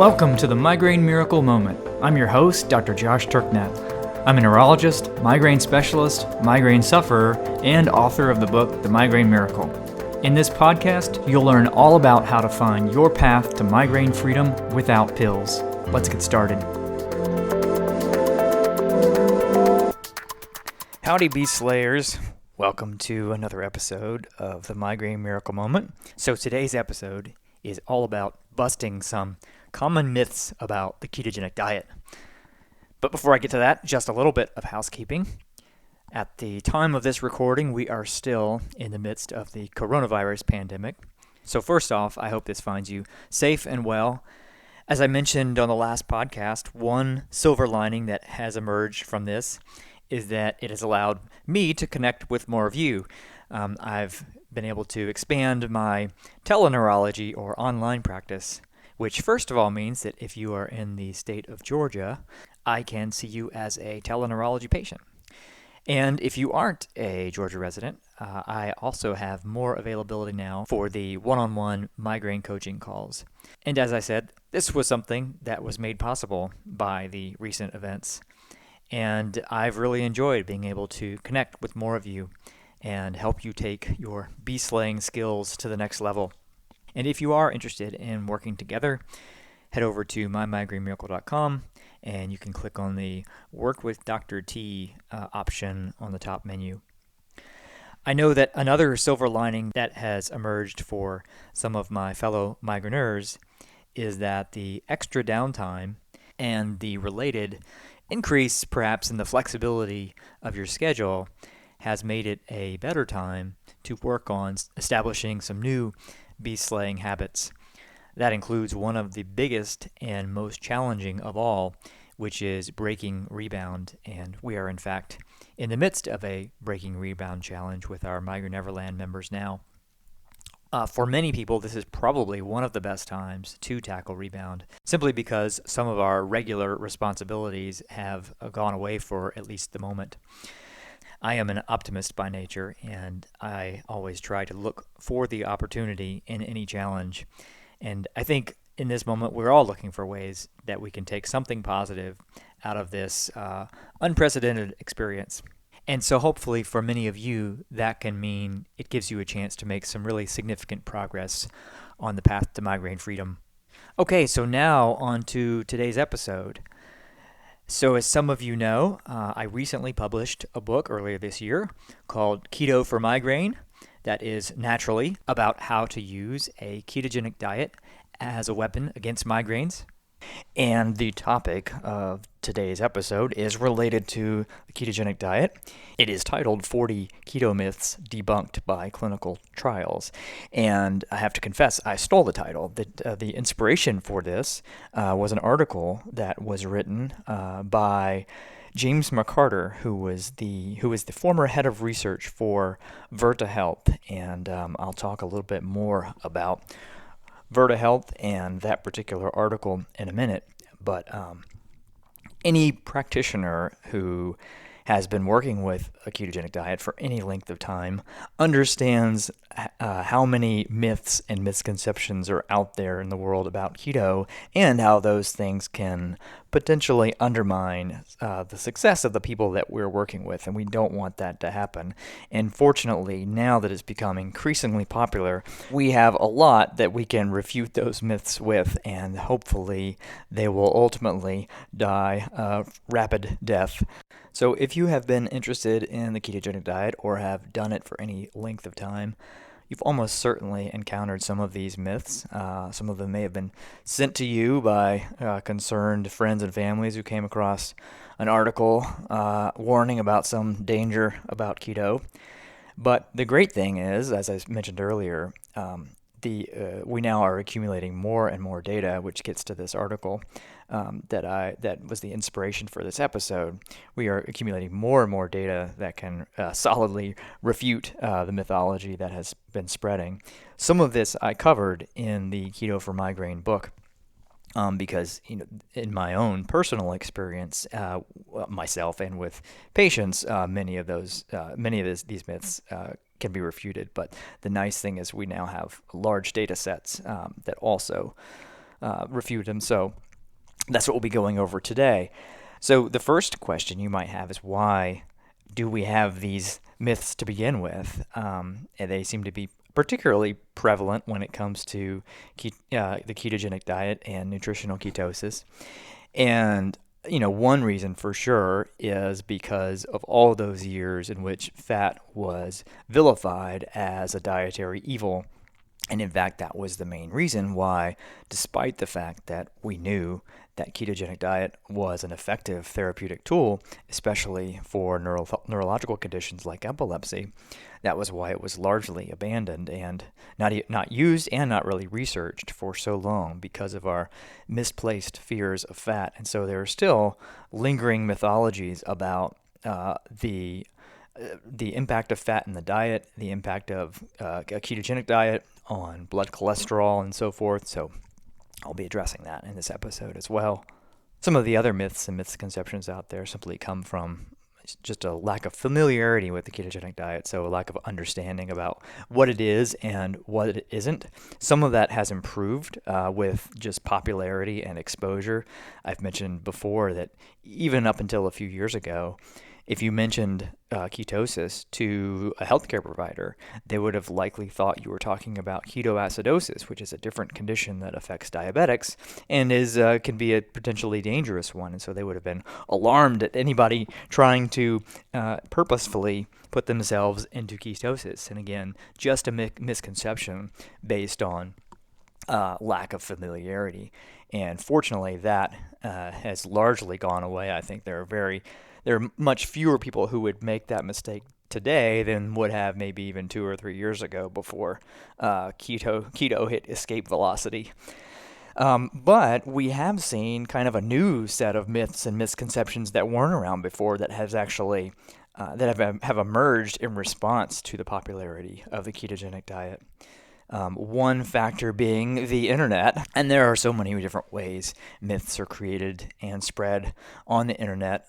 Welcome to the Migraine Miracle Moment. I'm your host, Dr. Josh Turknett. I'm a neurologist, migraine specialist, migraine sufferer, and author of the book, The Migraine Miracle. In this podcast, you'll learn all about how to find your path to migraine freedom without pills. Let's get started. Howdy, Beast Slayers. Welcome to another episode of the Migraine Miracle Moment. So today's episode is all about busting some common myths about the ketogenic diet. But before I get to that, just a little bit of housekeeping. At the time of this recording, we are still in the midst of the coronavirus pandemic. So first off, I hope this finds you safe and well. As I mentioned on the last podcast, one silver lining that has emerged from this is that it has allowed me to connect with more of you. I've been able to expand my teleneurology or online practice, which first of all means that if you are in the state of Georgia, I can see you as a teleneurology patient. And if you aren't a Georgia resident, I also have more availability now for the one-on-one migraine coaching calls. And as I said, this was something that was made possible by the recent events. And I've really enjoyed being able to connect with more of you and help you take your bee-slaying skills to the next level. And if you are interested in working together, head over to mymigrainemiracle.com and you can click on the Work with Dr. T option on the top menu. I know that another silver lining that has emerged for some of my fellow migraineurs is that the extra downtime and the related increase perhaps in the flexibility of your schedule has made it a better time to work on establishing some new bee-slaying habits. That includes one of the biggest and most challenging of all, which is breaking rebound. And we are in fact in the midst of a breaking rebound challenge with our Migraine Neverland members now. For many people, this is probably one of the best times to tackle rebound, simply because some of our regular responsibilities have gone away for at least the moment. I am an optimist by nature, and I always try to look for the opportunity in any challenge. And I think in this moment, we're all looking for ways that we can take something positive out of this unprecedented experience. And so hopefully for many of you, that can mean it gives you a chance to make some really significant progress on the path to migraine freedom. Okay, so now on to today's episode. So as some of you know, I recently published a book earlier this year called Keto for Migraine that is naturally about how to use a ketogenic diet as a weapon against migraines. And the topic of today's episode is related to the ketogenic diet. It is titled 40 Keto Myths Debunked by Clinical Trials. And I have to confess, I stole the title. The inspiration for this was an article that was written by James McCarter, who was the former head of research for Virta Health. And I'll talk a little bit more about Virta Health and that particular article in a minute, but any practitioner who has been working with a ketogenic diet for any length of time understands how many myths and misconceptions are out there in the world about keto and how those things can potentially undermine the success of the people that we're working with, and we don't want that to happen. And fortunately, now that it's become increasingly popular, we have a lot that we can refute those myths with, and hopefully they will ultimately die a rapid death. So if you have been interested in the ketogenic diet or have done it for any length of time, you've almost certainly encountered some of these myths. Some of them may have been sent to you by concerned friends and families who came across an article warning about some danger about keto. But the great thing is, as I mentioned earlier, we now are accumulating more and more data, which gets to this article that was the inspiration for this episode. We are accumulating more and more data that can solidly refute the mythology that has been spreading. Some of this I covered in the Keto for Migraine book. Because in my own personal experience, myself and with patients, many of these myths can be refuted. But the nice thing is we now have large data sets that also refute them. So that's what we'll be going over today. So the first question you might have is, why do we have these myths to begin with? And they seem to be particularly prevalent when it comes to the ketogenic diet and nutritional ketosis. And one reason for sure is because of all those years in which fat was vilified as a dietary evil. And in fact, that was the main reason why, despite the fact that we knew that ketogenic diet was an effective therapeutic tool, especially for neurological conditions like epilepsy, that was why it was largely abandoned and not used and not really researched for so long, because of our misplaced fears of fat. And so there are still lingering mythologies about the impact of fat in the diet, the impact of a ketogenic diet on blood cholesterol and so forth. So I'll be addressing that in this episode as well. Some of the other myths and misconceptions out there simply come from just a lack of familiarity with the ketogenic diet, so a lack of understanding about what it is and what it isn't. Some of that has improved with just popularity and exposure. I've mentioned before that even up until a few years ago, if you mentioned ketosis to a healthcare provider, they would have likely thought you were talking about ketoacidosis, which is a different condition that affects diabetics and can be a potentially dangerous one. And so they would have been alarmed at anybody trying to purposefully put themselves into ketosis. And again, just a misconception based on lack of familiarity. And fortunately, that has largely gone away. I think there are much fewer people who would make that mistake today than would have maybe even 2 or 3 years ago, before keto hit escape velocity. But we have seen kind of a new set of myths and misconceptions that weren't around before that has actually that have emerged in response to the popularity of the ketogenic diet. One factor being the internet, and there are so many different ways myths are created and spread on the internet.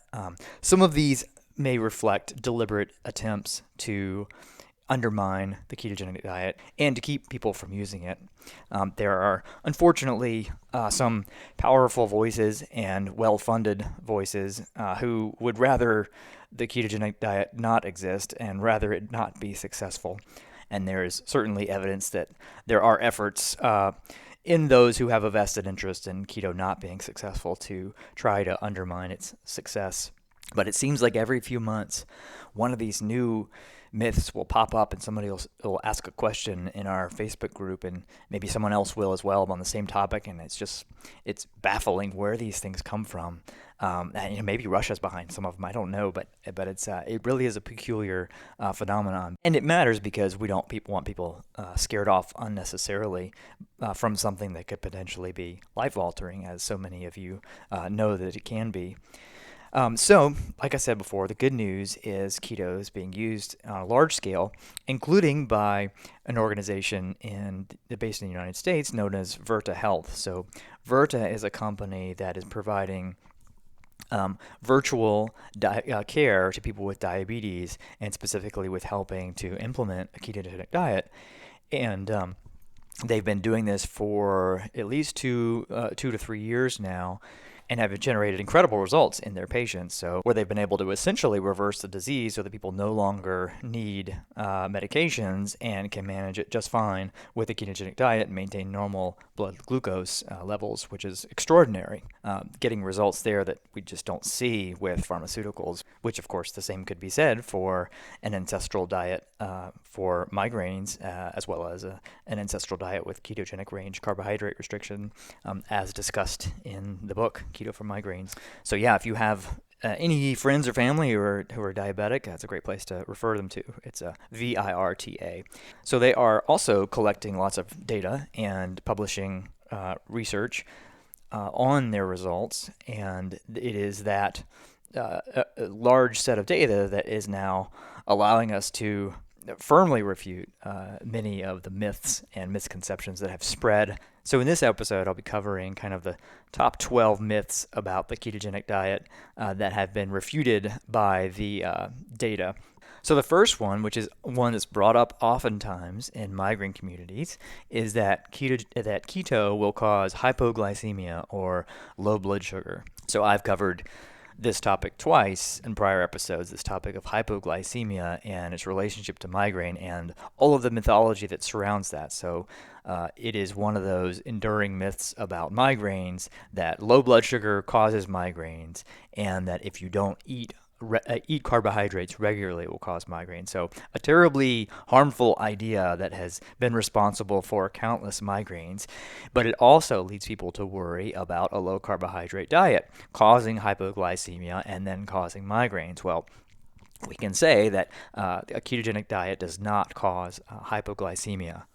Some of these may reflect deliberate attempts to undermine the ketogenic diet and to keep people from using it. There are, unfortunately, some powerful voices and well-funded voices who would rather the ketogenic diet not exist and rather it not be successful. And there is certainly evidence that there are efforts in those who have a vested interest in keto not being successful to try to undermine its success. But it seems like every few months, one of these new myths will pop up and somebody will ask a question in our Facebook group, and maybe someone else will as well on the same topic. And it's baffling where these things come from. And maybe Russia's behind some of them. I don't know, but it really is a peculiar phenomenon, and it matters because we don't want people scared off unnecessarily from something that could potentially be life-altering, as so many of you know that it can be. So, like I said before, the good news is keto is being used on a large scale, including by an organization based in the United States known as Virta Health. So, Virta is a company that is providing virtual care to people with diabetes, and specifically with helping to implement a ketogenic diet. And they've been doing this for at least 2 to 3 years now, and have generated incredible results in their patients. So where they've been able to essentially reverse the disease so that people no longer need medications and can manage it just fine with a ketogenic diet and maintain normal blood glucose levels, which is extraordinary. Getting results there that we just don't see with pharmaceuticals, which of course the same could be said for an ancestral diet for migraines, as well as an ancestral diet with ketogenic range carbohydrate restriction, as discussed in the book Keto for Migraines. So yeah, if you have any friends or family who are diabetic, that's a great place to refer them to. It's a VIRTA. So they are also collecting lots of data and publishing research on their results, and it is that a large set of data that is now allowing us to firmly refute many of the myths and misconceptions that have spread. So in this episode, I'll be covering kind of the top 12 myths about the ketogenic diet that have been refuted by the data. So the first one, which is one that's brought up oftentimes in migraine communities, is that keto will cause hypoglycemia or low blood sugar. So I've covered this topic twice in prior episodes, this topic of hypoglycemia and its relationship to migraine and all of the mythology that surrounds that. So it is one of those enduring myths about migraines that low blood sugar causes migraines, and that if you don't eat carbohydrates regularly, it will cause migraine. So a terribly harmful idea that has been responsible for countless migraines, but it also leads people to worry about a low carbohydrate diet causing hypoglycemia and then causing migraines. Well, we can say that a ketogenic diet does not cause hypoglycemia.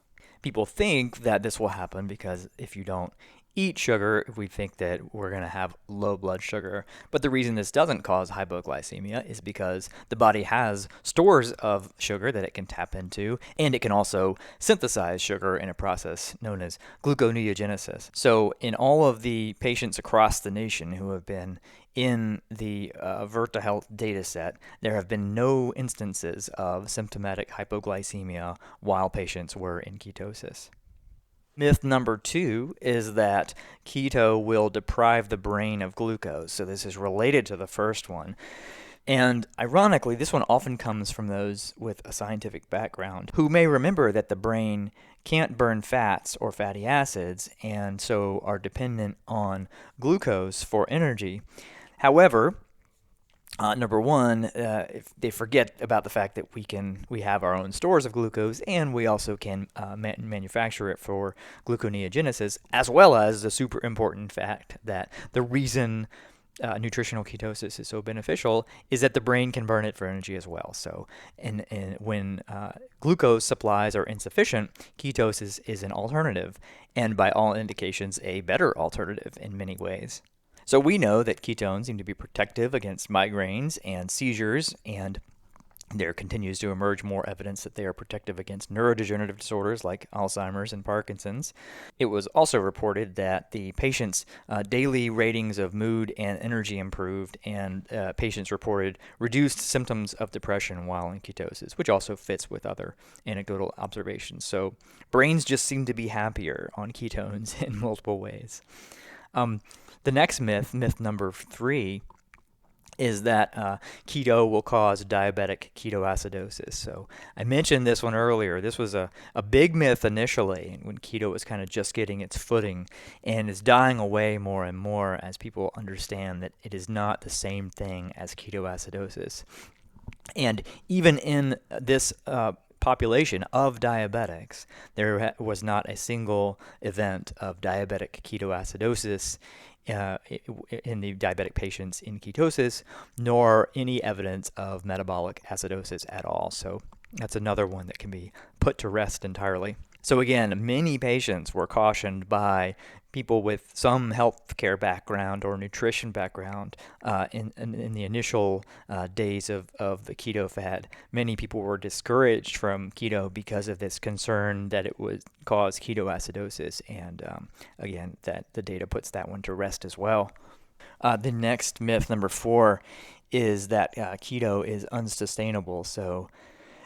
People think that this will happen because if you don't eat sugar, we think that we're going to have low blood sugar. But the reason this doesn't cause hypoglycemia is because the body has stores of sugar that it can tap into, and it can also synthesize sugar in a process known as gluconeogenesis. So in all of the patients across the nation who have been in the Virta Health data set, there have been no instances of symptomatic hypoglycemia while patients were in ketosis. Myth number 2 is that keto will deprive the brain of glucose. So this is related to the first one. And ironically, this one often comes from those with a scientific background who may remember that the brain can't burn fats or fatty acids and so are dependent on glucose for energy. However, number one, if they forget about the fact that we have our own stores of glucose, and we also can manufacture it for gluconeogenesis, as well as the super important fact that the reason nutritional ketosis is so beneficial is that the brain can burn it for energy as well. So, when glucose supplies are insufficient, ketosis is an alternative, and by all indications, a better alternative in many ways. So we know that ketones seem to be protective against migraines and seizures, and there continues to emerge more evidence that they are protective against neurodegenerative disorders like Alzheimer's and Parkinson's. It was also reported that the patient's daily ratings of mood and energy improved, and patients reported reduced symptoms of depression while in ketosis, which also fits with other anecdotal observations. So brains just seem to be happier on ketones in multiple ways. The next myth number 3, is that keto will cause diabetic ketoacidosis. So I mentioned this one earlier. This was a big myth initially when keto was kind of just getting its footing, and is dying away more and more as people understand that it is not the same thing as ketoacidosis. And even in this population of diabetics, there was not a single event of diabetic ketoacidosis in the diabetic patients in ketosis, nor any evidence of metabolic acidosis at all. So that's another one that can be put to rest entirely. So again, many patients were cautioned by people with some healthcare background or nutrition background in the initial days of the keto fad. Many people were discouraged from keto because of this concern that it would cause ketoacidosis, and again, that the data puts that one to rest as well. The next myth, number 4, is that keto is unsustainable. So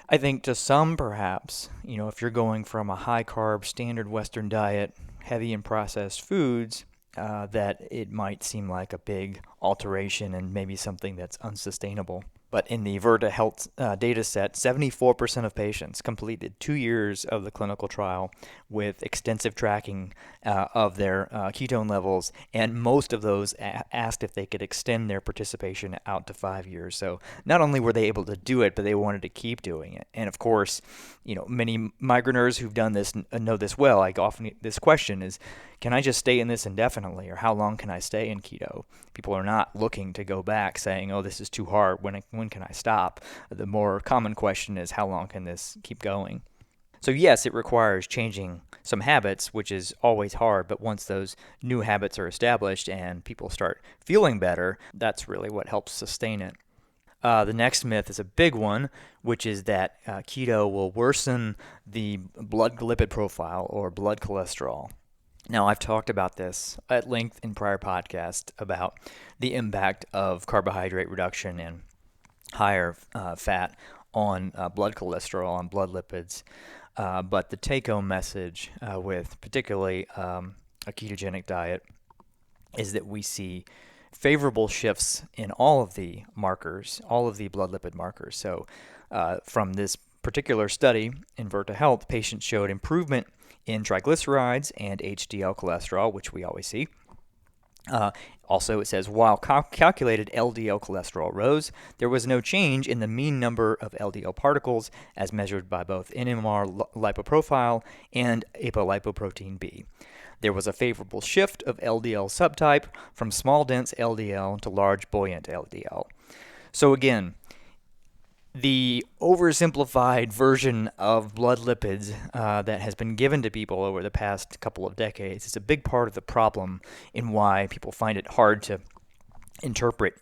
I think to some, perhaps, if you're going from a high-carb standard Western diet, heavy in processed foods, that it might seem like a big alteration and maybe something that's unsustainable. But in the Virta Health data set, 74% of patients completed 2 years of the clinical trial with extensive tracking of their ketone levels, and most of those asked if they could extend their participation out to 5 years. So not only were they able to do it, but they wanted to keep doing it. And of course, many migraineurs who've done this know this well. Like, often this question is, can I just stay in this indefinitely, or how long can I stay in keto? People are not looking to go back saying, oh, this is too hard. When can I stop? The more common question is, how long can this keep going? So yes, it requires changing some habits, which is always hard, but once those new habits are established and people start feeling better, that's really what helps sustain it. The next myth is a big one, which is that keto will worsen the blood lipid profile or blood cholesterol. Now, I've talked about this at length in prior podcasts about the impact of carbohydrate reduction and higher fat on blood cholesterol, on blood lipids. But the take-home message with particularly a ketogenic diet is that we see favorable shifts in all of the markers, all of the blood lipid markers. So from this particular study in Virta Health, patients showed improvement in triglycerides and HDL cholesterol, which we always see. Also, it says, while calculated LDL cholesterol rose, there was no change in the mean number of LDL particles as measured by both NMR lipoprofile and apolipoprotein B. There was a favorable shift of LDL subtype from small dense LDL to large buoyant LDL. So again, the oversimplified version of blood lipids that has been given to people over the past couple of decades is a big part of the problem in why people find it hard to interpret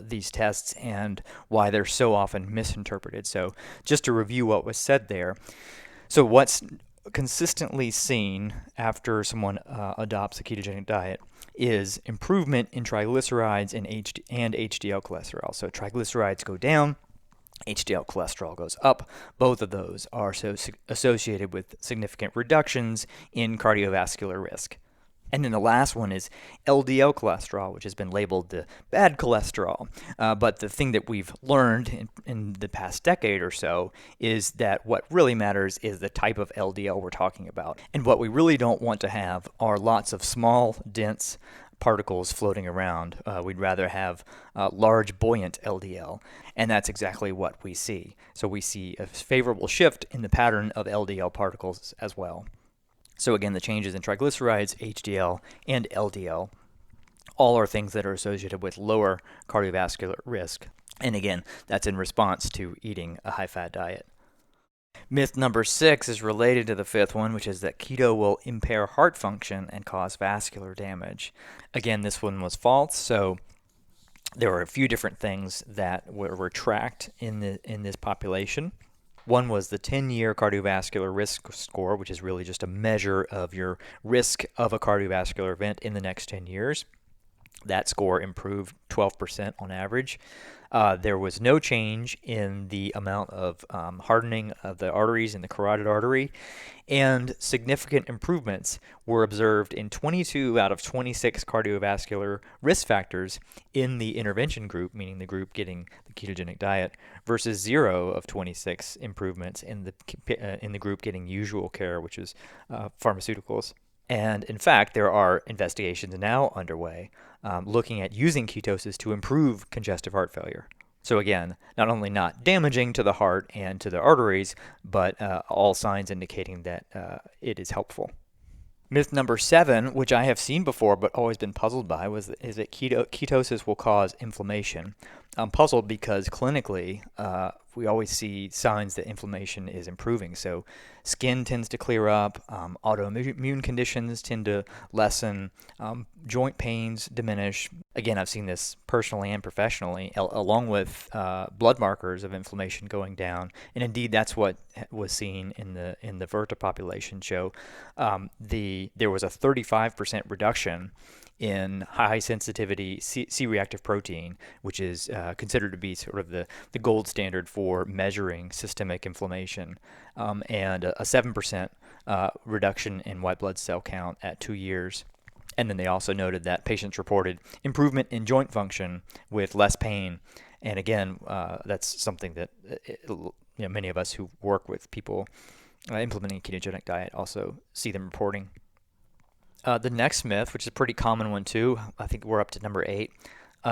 these tests and why they're so often misinterpreted. So just to review what was said there. So what's consistently seen after someone adopts a ketogenic diet is improvement in triglycerides and HDL cholesterol. So triglycerides go down, HDL cholesterol goes up. Both of those are associated with significant reductions in cardiovascular risk. And then the last one is LDL cholesterol, which has been labeled the bad cholesterol. But the thing that we've learned in the past decade or so is that what really matters is the type of LDL we're talking about. And what we really don't want to have are lots of small, dense particles floating around. We'd rather have large, buoyant LDL. And that's exactly what we see. So we see a favorable shift in the pattern of LDL particles as well. So again, the changes in triglycerides, HDL, and LDL all are things that are associated with lower cardiovascular risk. And again, that's in response to eating a high-fat diet. Myth number 6 is related to the fifth one, which is that keto will impair heart function and cause vascular damage. Again, this one was false. So there were a few different things that were tracked in this population. One was the 10-year cardiovascular risk score, which is really just a measure of your risk of a cardiovascular event in the next 10 years. That score improved 12% on average. There was no change in the amount of hardening of the arteries in the carotid artery, and significant improvements were observed in 22 out of 26 cardiovascular risk factors in the intervention group, meaning the group getting the ketogenic diet, versus 0 of 26 improvements in the group getting usual care, which is pharmaceuticals. And in fact, there are investigations now underway looking at using ketosis to improve congestive heart failure. So again, not only not damaging to the heart and to the arteries, but all signs indicating that it is helpful. Myth number 7, which I have seen before but always been puzzled by, is that ketosis will cause inflammation. I'm puzzled because clinically we always see signs that inflammation is improving. So skin tends to clear up, autoimmune conditions tend to lessen, joint pains diminish. Again, I've seen this personally and professionally, along with blood markers of inflammation going down. And indeed, that's what was seen in the Virta population. There was a 35% reduction in high sensitivity C-reactive protein, which is considered to be sort of the gold standard for measuring systemic inflammation, and a 7% reduction in white blood cell count at 2 years. And then they also noted that patients reported improvement in joint function with less pain. And again, that's something that many of us who work with people implementing a ketogenic diet also see them reporting. The next myth, which is a pretty common one too, I think we're up to number 8,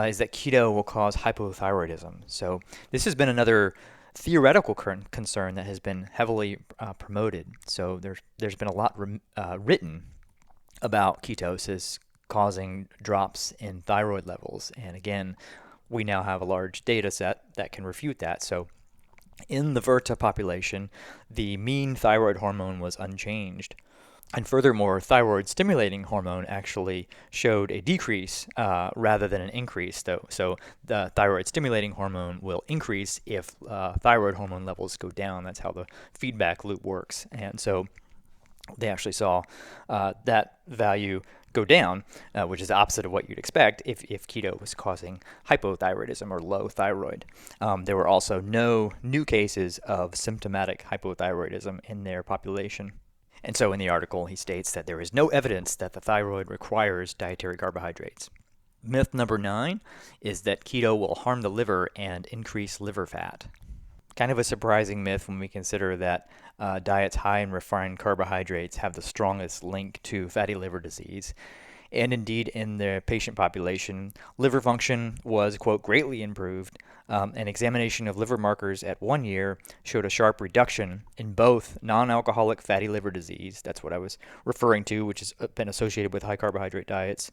is that keto will cause hypothyroidism. So this has been another theoretical concern that has been heavily promoted. So there's been a lot written about ketosis causing drops in thyroid levels. And again, we now have a large data set that can refute that. So in the Virta population, the mean thyroid hormone was unchanged. And furthermore, thyroid stimulating hormone actually showed a decrease rather than an increase. So the thyroid stimulating hormone will increase if thyroid hormone levels go down. That's how the feedback loop works. And so they actually saw that value go down, which is the opposite of what you'd expect if keto was causing hypothyroidism or low thyroid. There were also no new cases of symptomatic hypothyroidism in their population. And so in the article, he states that there is no evidence that the thyroid requires dietary carbohydrates. Myth number 9 is that keto will harm the liver and increase liver fat. Kind of a surprising myth when we consider that diets high in refined carbohydrates have the strongest link to fatty liver disease. And indeed, in the patient population, liver function was, quote, greatly improved. An examination of liver markers at 1 year showed a sharp reduction in both non-alcoholic fatty liver disease, that's what I was referring to, which has been associated with high carbohydrate diets,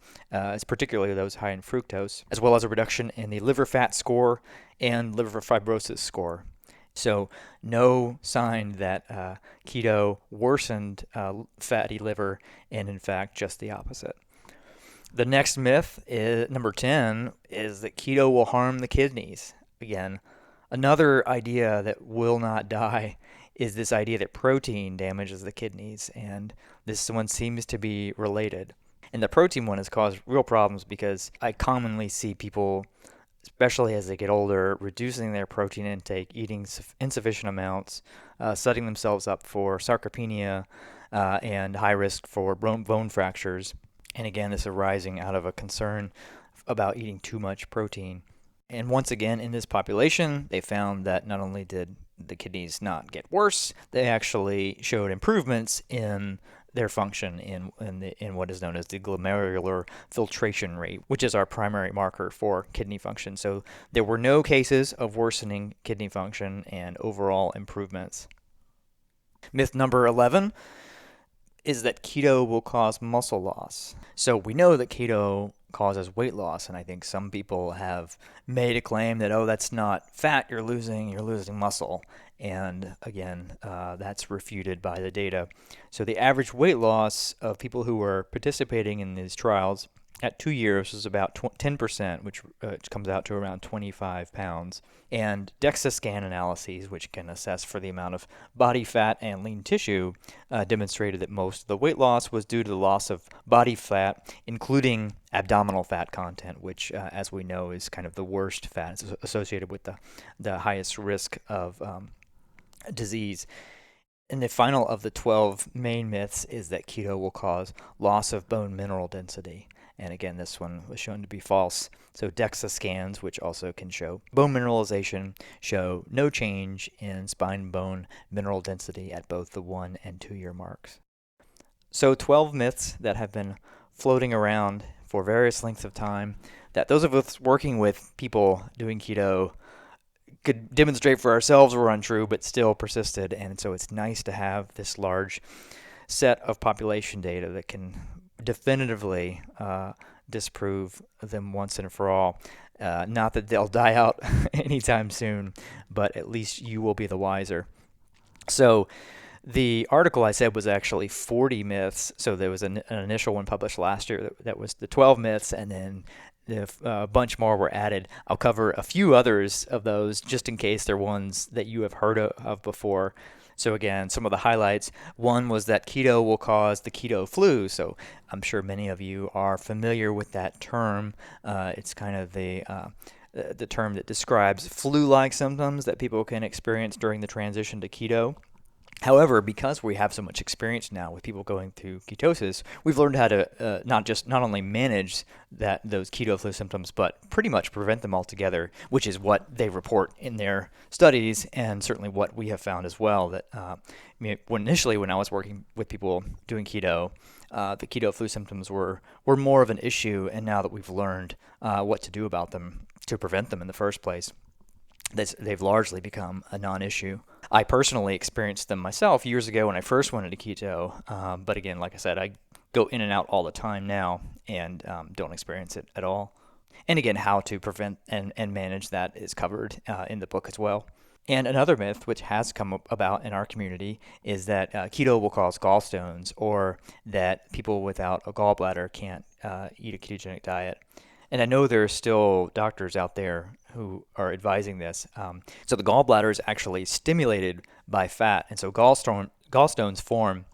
particularly those high in fructose, as well as a reduction in the liver fat score and liver fibrosis score. So no sign that keto worsened fatty liver, and in fact, just the opposite. The next myth, number 10, is that keto will harm the kidneys. Again, another idea that will not die is this idea that protein damages the kidneys, and this one seems to be related. And the protein one has caused real problems because I commonly see people, especially as they get older, reducing their protein intake, eating insufficient amounts, setting themselves up for sarcopenia and high risk for bone fractures. And again, this arising out of a concern about eating too much protein. And once again, in this population, they found that not only did the kidneys not get worse, they actually showed improvements in their function in what is known as the glomerular filtration rate, which is our primary marker for kidney function. So there were no cases of worsening kidney function and overall improvements. Myth number 11 is that keto will cause muscle loss. So we know that keto causes weight loss, and I think some people have made a claim that, oh, that's not fat you're losing muscle. And again, that's refuted by the data. So the average weight loss of people who were participating in these trials at 2 years was about 10%, which comes out to around 25 pounds. And DEXA scan analyses, which can assess for the amount of body fat and lean tissue, demonstrated that most of the weight loss was due to the loss of body fat, including abdominal fat content, which, as we know, is kind of the worst fat. It's associated with the highest risk of disease. And the final of the 12 main myths is that keto will cause loss of bone mineral density. And again, this one was shown to be false. So DEXA scans, which also can show bone mineralization, show no change in spine bone mineral density at both the 1 and 2 year marks. So 12 myths that have been floating around for various lengths of time that those of us working with people doing keto could demonstrate for ourselves were untrue, but still persisted. And so it's nice to have this large set of population data that can definitively disprove them once and for all. Not that they'll die out anytime soon, but at least you will be the wiser. So the article I said was actually 40 myths. So there was an initial one published last year that was the 12 myths, and then a bunch more were added. I'll cover a few others of those just in case they're ones that you have heard of before. So again, some of the highlights. One was that keto will cause the keto flu. So I'm sure many of you are familiar with that term. It's kind of the term that describes flu-like symptoms that people can experience during the transition to keto. However, because we have so much experience now with people going through ketosis, we've learned how to not only manage those keto flu symptoms, but pretty much prevent them altogether, which is what they report in their studies, and certainly what we have found as well. That initially, when I was working with people doing keto, the keto flu symptoms were more of an issue, and now that we've learned what to do about them to prevent them in the first place, they've largely become a non-issue. I personally experienced them myself years ago when I first went into keto, but again, like I said, I go in and out all the time now and don't experience it at all. And again, how to prevent and manage that is covered in the book as well. And another myth which has come about in our community is that keto will cause gallstones, or that people without a gallbladder can't eat a ketogenic diet. And I know there are still doctors out there who are advising this. So the gallbladder is actually stimulated by fat, and so gallstones form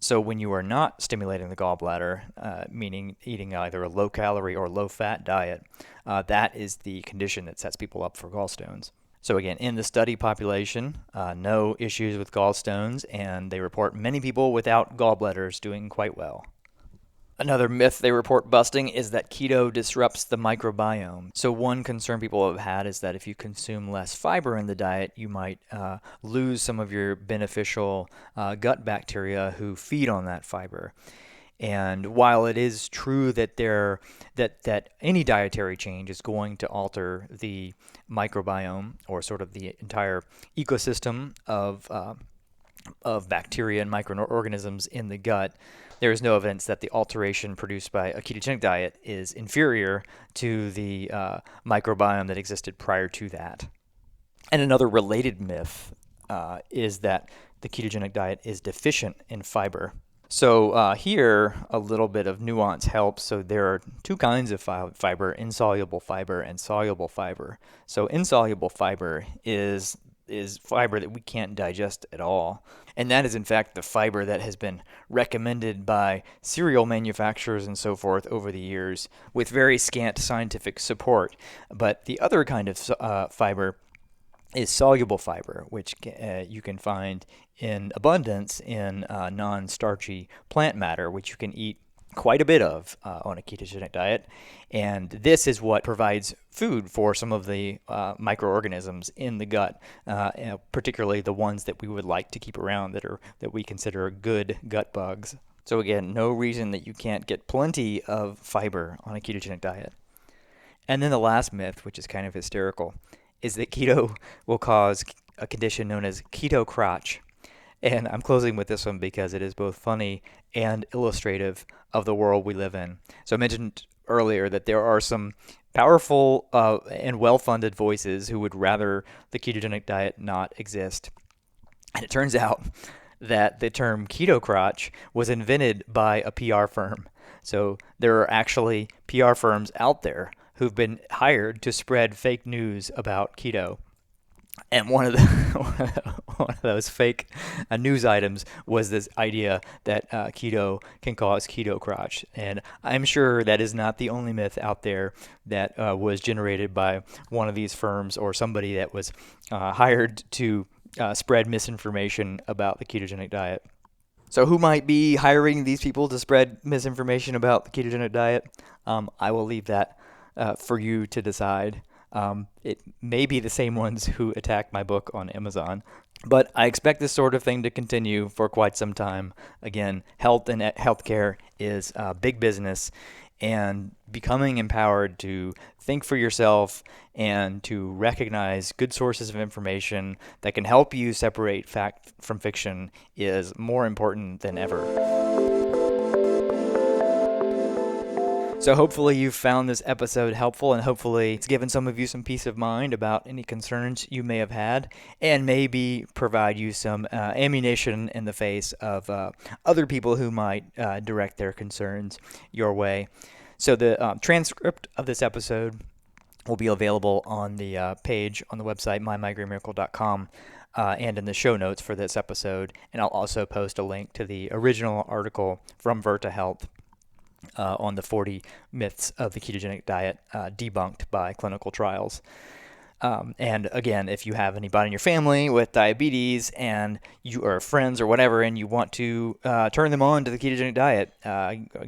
So when you are not stimulating the gallbladder, meaning eating either a low-calorie or low-fat diet, that is the condition that sets people up for gallstones. So again, in the study population, no issues with gallstones, and they report many people without gallbladders doing quite well. Another myth they report busting is that keto disrupts the microbiome. So one concern people have had is that if you consume less fiber in the diet, you might lose some of your beneficial gut bacteria who feed on that fiber. And while it is true that that any dietary change is going to alter the microbiome, or sort of the entire ecosystem of bacteria and microorganisms in the gut, there is no evidence that the alteration produced by a ketogenic diet is inferior to the microbiome that existed prior to that. And another related myth is that the ketogenic diet is deficient in fiber. So here, a little bit of nuance helps. So there are two kinds of fiber: insoluble fiber and soluble fiber. So insoluble fiber is fiber that we can't digest at all. And that is, in fact, the fiber that has been recommended by cereal manufacturers and so forth over the years with very scant scientific support. But the other kind of fiber is soluble fiber, which you can find in abundance in non-starchy plant matter, which you can eat quite a bit of on a ketogenic diet. And this is what provides food for some of the microorganisms in the gut, particularly the ones that we would like to keep around that we consider good gut bugs. So again, no reason that you can't get plenty of fiber on a ketogenic diet. And then the last myth, which is kind of hysterical, is that keto will cause a condition known as keto crotch. And I'm closing with this one because it is both funny and illustrative of the world we live in. So I mentioned earlier that there are some powerful and well-funded voices who would rather the ketogenic diet not exist. And it turns out that the term keto crotch was invented by a PR firm. So there are actually PR firms out there who've been hired to spread fake news about keto. And one of those fake news items was this idea that keto can cause keto crotch. And I'm sure that is not the only myth out there that was generated by one of these firms or somebody that was hired to spread misinformation about the ketogenic diet. So who might be hiring these people to spread misinformation about the ketogenic diet? I will leave that for you to decide. It may be the same ones who attacked my book on Amazon, but I expect this sort of thing to continue for quite some time. Again, health and healthcare is big business, and becoming empowered to think for yourself and to recognize good sources of information that can help you separate fact from fiction is more important than ever. So hopefully you've found this episode helpful, and hopefully it's given some of you some peace of mind about any concerns you may have had, and maybe provide you some ammunition in the face of other people who might direct their concerns your way. So the transcript of this episode will be available on the page on the website, mymigrainemiracle.com, and in the show notes for this episode. And I'll also post a link to the original article from Virta Health on the 40 myths of the ketogenic diet debunked by clinical trials. And again, if you have anybody in your family with diabetes and you are friends or whatever, and you want to turn them on to the ketogenic diet,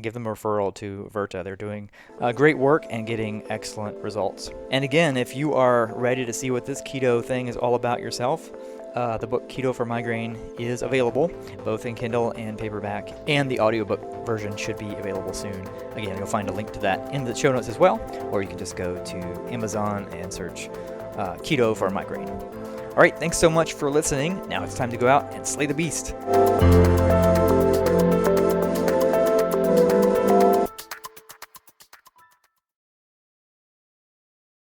give them a referral to Virta. They're doing great work and getting excellent results. And again, if you are ready to see what this keto thing is all about yourself, the book Keto for Migraine is available, both in Kindle and paperback, and the audiobook version should be available soon. Again, you'll find a link to that in the show notes as well, or you can just go to Amazon and search Keto for Migraine. All right, thanks so much for listening. Now it's time to go out and slay the beast.